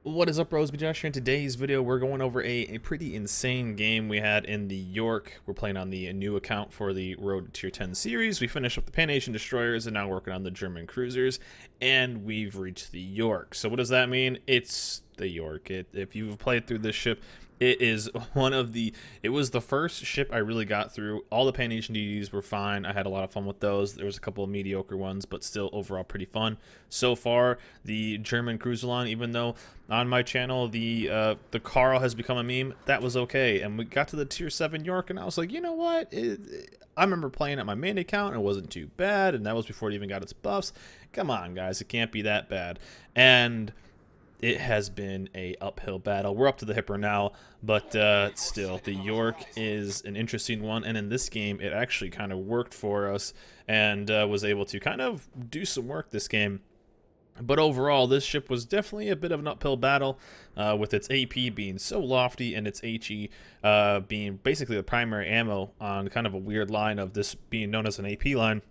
What is up, bros? Be Josh here. In today's video, we're going over a pretty insane game we had in the York. We're playing on the new account for the Road to Tier 10 series. We finished up the Pan Asian destroyers and now working on the German cruisers, and we've reached the York. So what does that mean? It's the York. If you've played through this ship, it is it was the first ship I really got through. All the Pan Asian DDs were fine. I had a lot of fun with those. There was a couple of mediocre ones, but still overall pretty fun. So far, the German cruiser line, even though on my channel the Carl has become a meme, that was okay. And we got to the tier 7 York, and I was like, you know what? I remember playing at my main account, and it wasn't too bad, and that was before it even got its buffs. Come on, guys, it can't be that bad. And it has been a uphill battle. We're up to the hipper now, but still, the York is an interesting one, and in this game, it actually kind of worked for us and was able to kind of do some work this game. But overall, this ship was definitely a bit of an uphill battle, with its AP being so lofty and its HE being basically the primary ammo on kind of a weird line of this being known as an AP line.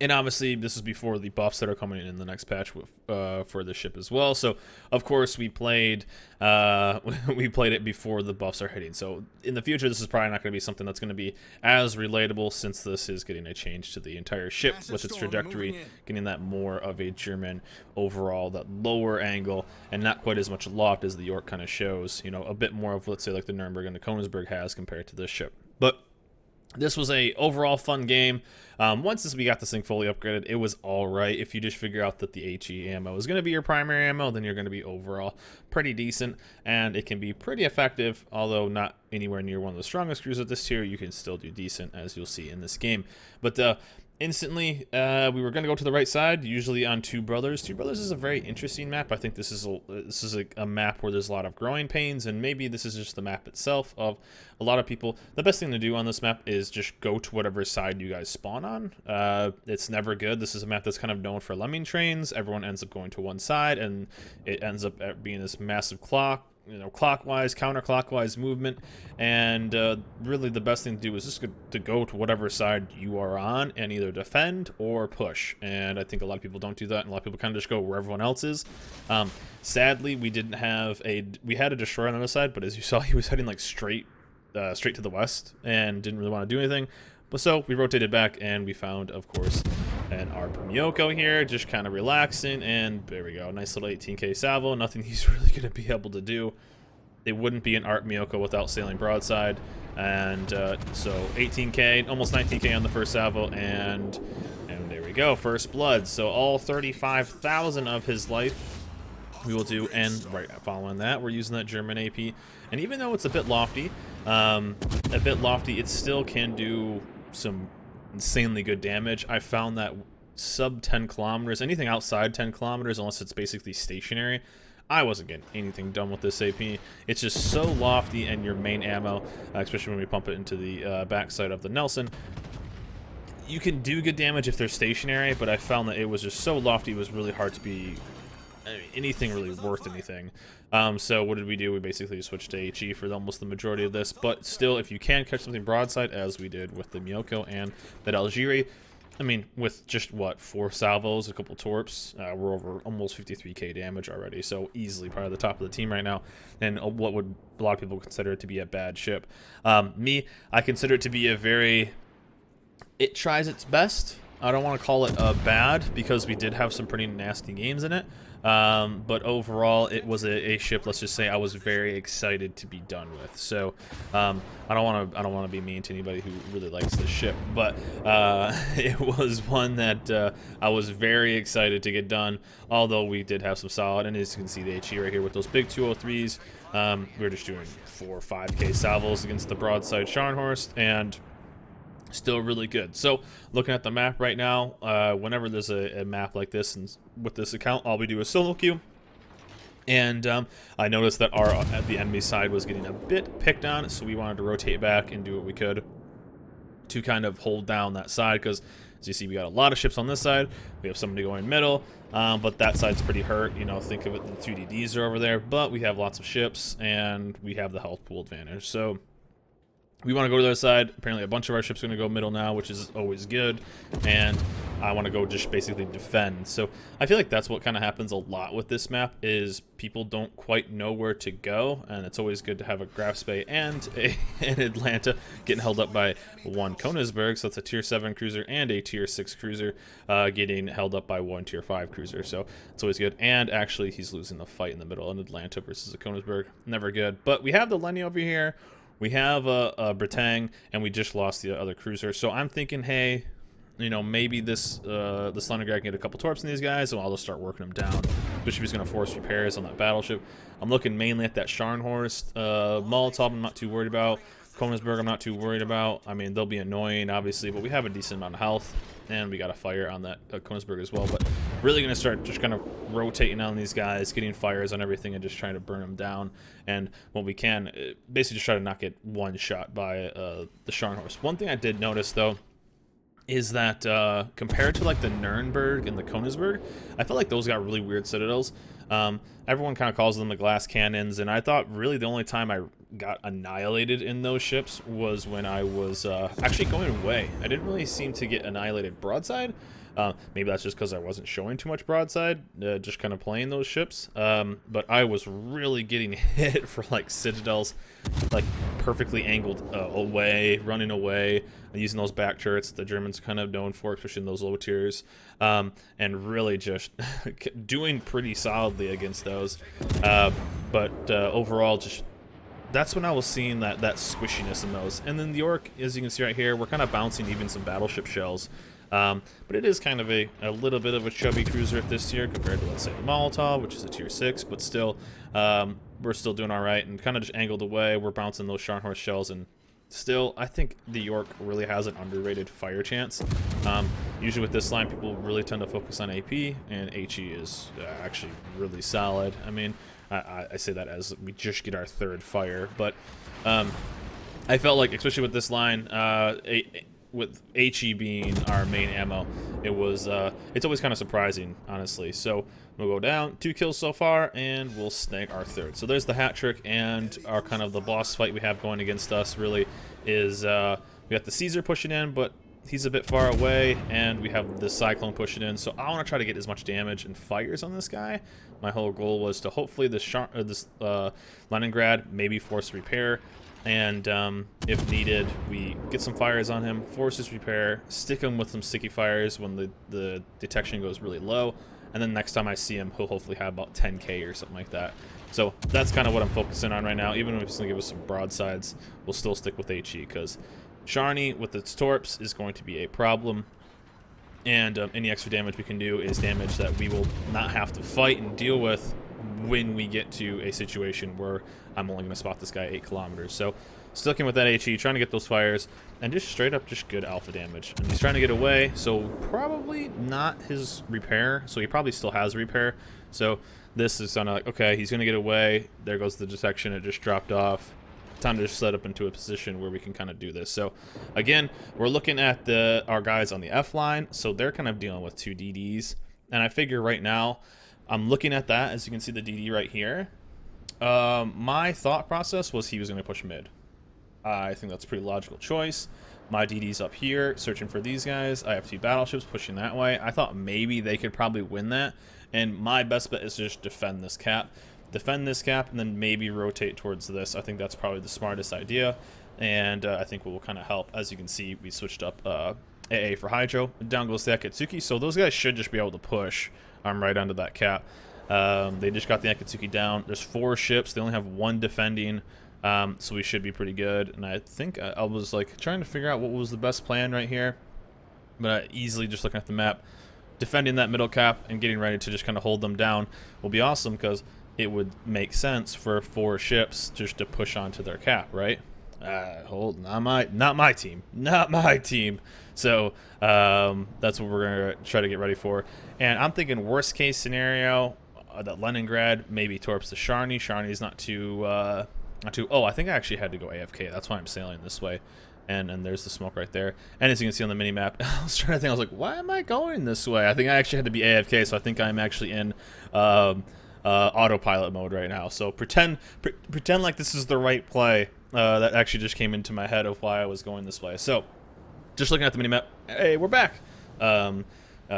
And obviously, this is before the buffs that are coming in the next patch with, for the ship as well. So, of course, we played it before the buffs are hitting. So, in the future, this is probably not going to be something that's going to be as relatable, since this is getting a change to the entire ship with its trajectory, getting that more of a German overall, that lower angle, and not quite as much loft as the York kind of shows. You know, a bit more of, let's say, like the Nuremberg and the Königsberg has compared to this ship. But this was a overall fun game. Once we got this thing fully upgraded, it was all right. If you just figure out that the HE ammo is going to be your primary ammo, then you're going to be overall pretty decent, and it can be pretty effective, although not anywhere near one of the strongest crews at this tier. You can still do decent, as you'll see in this game. But instantly, we were going to go to the right side, usually on Two Brothers. Two Brothers is a very interesting map. I think this is a map where there's a lot of growing pains, and maybe this is just the map itself of a lot of people. The best thing to do on this map is just go to whatever side you guys spawn on. It's never good. This is a map that's kind of known for lemming trains. Everyone ends up going to one side, and it ends up being this massive clock. You know, clockwise, counterclockwise movement, and really the best thing to do is just to go to whatever side you are on and either defend or push. And I think a lot of people don't do that, and a lot of people kind of just go where everyone else is. Sadly, we had a destroyer on the other side, but as you saw, he was heading like straight to the west and didn't really want to do anything. But so we rotated back, and we found, of course, an ARP Myoko here, just kind of relaxing, and there we go. Nice little 18k salvo. Nothing he's really going to be able to do. It wouldn't be an ARP Myoko without sailing broadside. And so 18k, almost 19k on the first salvo, and there we go, first blood. So all 35,000 of his life we will do, and right following that, we're using that German AP. And even though it's a bit lofty, it still can do some insanely good damage. I found that sub 10 kilometers, anything outside 10 kilometers, unless it's basically stationary, I wasn't getting anything done with this AP. It's just so lofty, and your main ammo, especially when we pump it into the backside of the Nelson, you can do good damage if they're stationary, but I found that it was just so lofty, it was really hard to be anything really worth anything. So what did we do? We basically switched to HE for almost the majority of this, but still, if you can catch something broadside, as we did with the Myoko and that Algeri, I mean, with just, what, 4 salvos, a couple torps, we're over almost 53k damage already, so easily probably the top of the team right now, and what would a lot of people consider it to be a bad ship. I consider it to be it tries its best. I don't want to call it bad, because we did have some pretty nasty games in it. But overall, it was a ship, let's just say, I was very excited to be done with. So I don't want to be mean to anybody who really likes this ship, but it was one that I was very excited to get done. Although we did have some solid, and as you can see, the HE right here with those big 203s, we were just doing 4 or 5k salvos against the broadside Scharnhorst, and still really good. So looking at the map right now, whenever there's a map like this, and with this account, all we do is solo queue. And I noticed that the enemy side was getting a bit picked on, so we wanted to rotate back and do what we could to kind of hold down that side, because as you see, we got a lot of ships on this side. We have somebody going middle, but that side's pretty hurt. You know, think of it, the 2 DDs are over there, but we have lots of ships, and we have the health pool advantage. So we want to go to their side. Apparently a bunch of our ships are going to go middle now, which is always good. And I want to go just basically defend. So I feel like that's what kind of happens a lot with this map, is people don't quite know where to go, and it's always good to have a Graf Spee and an Atlanta getting held up by one Königsberg, so that's a tier 7 cruiser and a tier 6 cruiser getting held up by one tier 5 cruiser, so it's always good. And actually he's losing the fight in the middle, an Atlanta versus a Königsberg, never good. But we have the Lenny over here, we have a Bretagne, and we just lost the other cruiser, so I'm thinking, hey, you know, maybe this Leningrad can get a couple torps in these guys, so I'll just start working them down, especially if he's going to force repairs on that battleship. I'm looking mainly at that Scharnhorst. Molotov I'm not too worried about. Königsberg I'm not too worried about. I mean, they'll be annoying, obviously, but we have a decent amount of health, and we got a fire on that Königsberg as well. But really going to start just kind of rotating on these guys, getting fires on everything, and just trying to burn them down. And when we can, basically just try to not get one shot by the Scharnhorst. One thing I did notice, though, is that compared to like the Nuremberg and the Königsberg, I felt like those got really weird citadels. Everyone kind of calls them the glass cannons, and I thought really the only time I got annihilated in those ships was when I was actually going away. I didn't really seem to get annihilated broadside. Maybe that's just because I wasn't showing too much broadside, just kind of playing those ships. But I was really getting hit for like citadels, like perfectly angled away, running away, and using those back turrets the Germans kind of known for, especially in those low tiers, and really just doing pretty solidly against those. But overall, just that's when I was seeing that squishiness in those. And then the Yorck, as you can see right here, we're kind of bouncing even some battleship shells. But it is kind of a little bit of a chubby cruiser at this tier compared to, let's say, the Molotov, which is a tier 6, but still, we're still doing all right and kind of just angled away. We're bouncing those Scharnhorst shells, and still, I think the Yorck really has an underrated fire chance. Usually with this line, people really tend to focus on AP, and HE is actually really solid. I mean, I say that as we just get our third fire, but I felt like, especially with this line, with HE being our main ammo, it was it's always kind of surprising, honestly. So we'll go down 2 kills so far, and we'll snag our third. So there's the hat trick, and our kind of the boss fight we have going against us really is we got the Caesar pushing in, but he's a bit far away, and we have the Cyclone pushing in. So I want to try to get as much damage and fires on this guy. My whole goal was to hopefully this Leningrad maybe force repair. And if needed, we get some fires on him, force his repair, stick him with some sticky fires when the detection goes really low, and then next time I see him, he'll hopefully have about 10k or something like that. So that's kind of what I'm focusing on right now. Even if he's going to give us some broadsides, we'll still stick with HE, because Sharny with its torps is going to be a problem. And any extra damage we can do is damage that we will not have to fight and deal with when we get to a situation where I'm only going to spot this guy 8 kilometers. So sticking with that HE, trying to get those fires, and just straight up just good alpha damage. And he's trying to get away, so probably not his repair, so he probably still has repair. So this is kind of like, okay, he's going to get away. There goes the detection. It just dropped off. Time to just set up into a position where we can kind of do this. So again, we're looking at our guys on the F line, so they're kind of dealing with 2 DDs. And I figure right now, I'm looking at that, as you can see the DD right here. My thought process was he was going to push mid. I think that's a pretty logical choice. My DD's up here, searching for these guys. I have 2 battleships pushing that way. I thought maybe they could probably win that. And my best bet is to just defend this cap. Defend this cap, and then maybe rotate towards this. I think that's probably the smartest idea. And I think what will kind of help. As you can see, we switched up AA for Hydro. Down goes the Akatsuki. So those guys should just be able to push right onto that cap. They just got the Akatsuki down. There's 4 ships. They only have 1 defending. So we should be pretty good. And I think I was like trying to figure out what was the best plan right here. But easily just looking at the map, defending that middle cap and getting ready to just kind of hold them down will be awesome, because it would make sense for 4 ships just to push onto their cap, right? Not my team. So that's what we're gonna try to get ready for. And I'm thinking worst case scenario, that Leningrad maybe torps the Sharny. Sharny's not too. Oh, I think I actually had to go AFK. That's why I'm sailing this way. And there's the smoke right there. And as you can see on the mini map, I was trying to think. I was like, why am I going this way? I think I actually had to be AFK. So I think I'm actually in autopilot mode right now. So pretend like this is the right play. That actually just came into my head of why I was going this way. So just looking at the minimap, hey, we're back.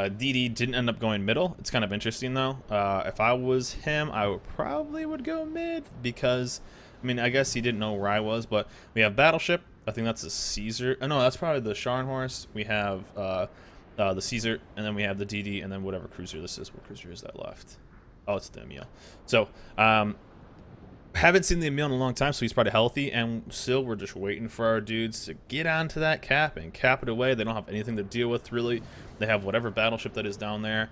DD didn't end up going middle. It's kind of interesting though. If I was him, I would go mid because, I mean, I guess he didn't know where I was, but we have Battleship. I think that's a Caesar. Oh, no, that's probably the Scharnhorst. We have the Caesar, and then we have the DD, and then whatever cruiser this is. What cruiser is that left? Oh, it's the Emil. So, haven't seen the Emil in a long time, so he's probably healthy, and still we're just waiting for our dudes to get onto that cap and cap it away. They don't have anything to deal with, really. They have whatever battleship that is down there.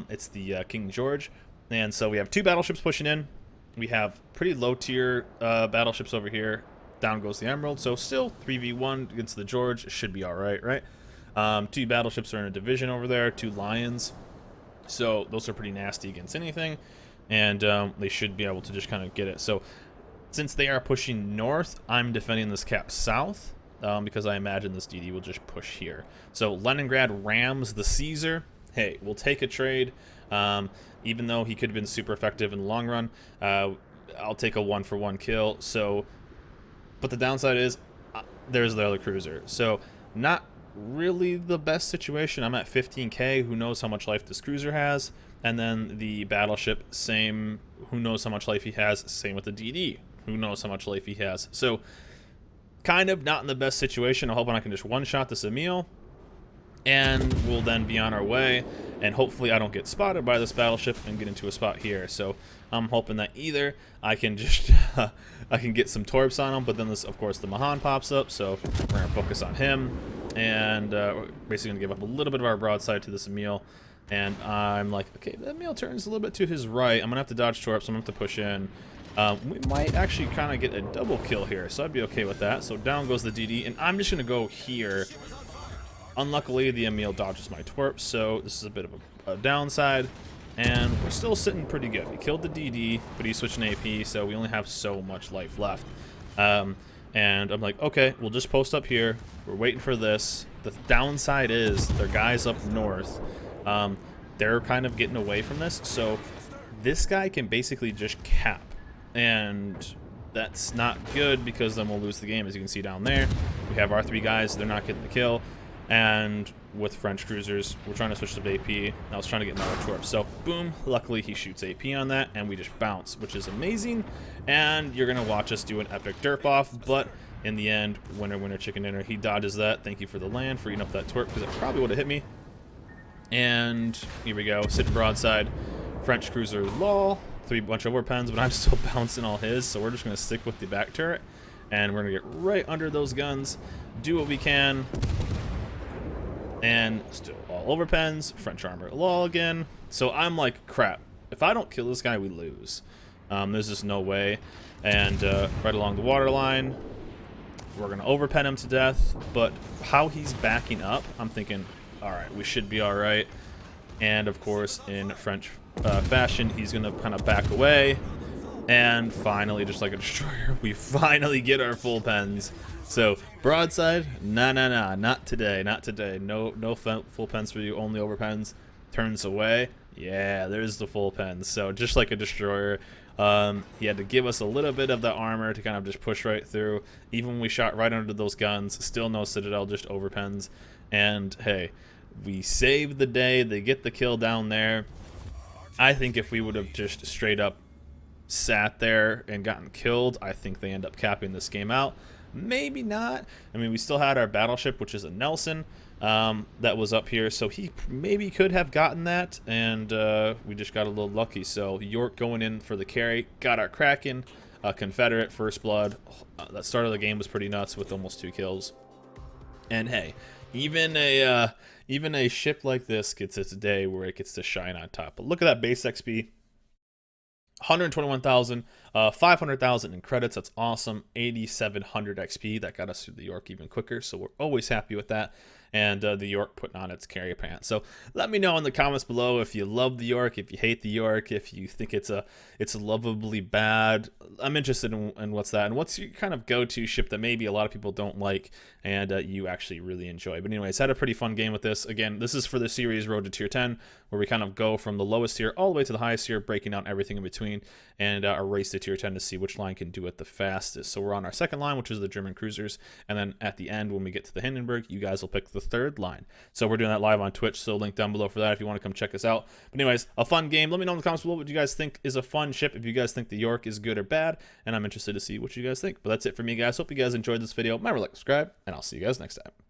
It's the King George, and so we have 2 battleships pushing in. We have pretty low-tier battleships over here. Down goes the Emerald, so still 3v1 against the George. Should be all right, right? 2 battleships are in a division over there, 2 Lions. So those are pretty nasty against anything, and they should be able to just kind of get it. So since they are pushing north, I'm defending this cap south because I imagine this DD will just push here. So Leningrad rams the Caesar. Hey, we'll take a trade. Even though he could have been super effective in the long run, I'll take a 1-for-1 kill. So, but the downside is there's the other cruiser. So not really the best situation. I'm at 15k. Who knows how much life this cruiser has? And then the battleship, same. Who knows how much life he has? Same with the DD. Who knows how much life he has? So kind of not in the best situation. I'm hoping I can just one-shot this Emil, and we'll then be on our way, and hopefully I don't get spotted by this battleship and get into a spot here. So I'm hoping that either I can just I can get some torps on him, but then this, of course, the Mahan pops up, so we're gonna focus on him, and we're basically gonna give up a little bit of our broadside to this Emil. And I'm like, okay, the Emil turns a little bit to his right. I'm gonna have to dodge torps. I'm gonna have to push in. We might actually kind of get a double kill here, so I'd be okay with that. So down goes the DD, and I'm just gonna go here. Unluckily, the Emil dodges my twerp, so this is a bit of a downside, and we're still sitting pretty good. We killed the DD, but he's switching AP, so we only have so much life left. And I'm like, okay, we'll just post up here. We're waiting for this. The downside is their guys up north. They're kind of getting away from this, so this guy can basically just cap, and that's not good because then we'll lose the game. As you can see down there, we have our 3 guys. They're not getting the kill. And with French cruisers, we're trying to switch to AP. I was trying to get another torp. So, boom. Luckily, he shoots AP on that, and we just bounce, which is amazing. And you're going to watch us do an epic derp off. But in the end, winner, winner, chicken dinner. He dodges that. Thank you for the land, for eating up that torp, because it probably would have hit me. And here we go. Sitting broadside. French cruiser, lol. 3 bunch of overpens, but I'm still bouncing all his. So we're just going to stick with the back turret. And we're going to get right under those guns. Do what we can. And still all over pens, French armor lol again. So I'm like, crap, if I don't kill this guy, we lose. There's just no way. And right along the water line, we're gonna overpen him to death. But how he's backing up, I'm thinking, all right, we should be all right. And of course, in French fashion, he's gonna kind of back away. And finally, just like a destroyer, we finally get our full pens. So broadside, nah, not today, not today. No full pens for you, only over pens. Turns away, yeah, there's the full pens. So just like a destroyer, he had to give us a little bit of the armor to kind of just push right through. Even when we shot right under those guns, still no citadel, just over pens. And hey, we saved the day. They get the kill down there. I think if we would have just straight up sat there and gotten killed, I think they end up capping this game out. Maybe not. I mean, we still had our battleship, which is a Nelson, that was up here, so he maybe could have gotten that, and we just got a little lucky. So York going in for the carry, got our Kraken, Confederate, first blood. That start of the game was pretty nuts with almost 2 kills. And hey, even a ship like this gets its day where it gets to shine on top. But look at that base XP. 121,000, 500,000 in credits. That's awesome. 8,700 XP. That got us through the York even quicker. So we're always happy with that. And the York putting on its carrier pants. So let me know in the comments below if you love the York, if you hate the York, if you think it's lovably bad. I'm interested in what's that, and what's your kind of go-to ship that maybe a lot of people don't like and you actually really enjoy. But anyways, had a pretty fun game with this. Again, this is for the series Road to Tier 10, where we kind of go from the lowest tier all the way to the highest tier, breaking down everything in between, and a race to Tier 10 to see which line can do it the fastest. So we're on our second line, which is the German cruisers, and then at the end, when we get to the Hindenburg, you guys will pick the third line. So we're doing that live on Twitch, so link down below for that if you want to come check us out. But anyways, a fun game. Let me know in the comments below what you guys think is a fun ship, if you guys think the Yorck is good or bad, and I'm interested to see what you guys think. But that's it for me, guys. Hope you guys enjoyed this video. Remember to like, subscribe, and I'll see you guys next time.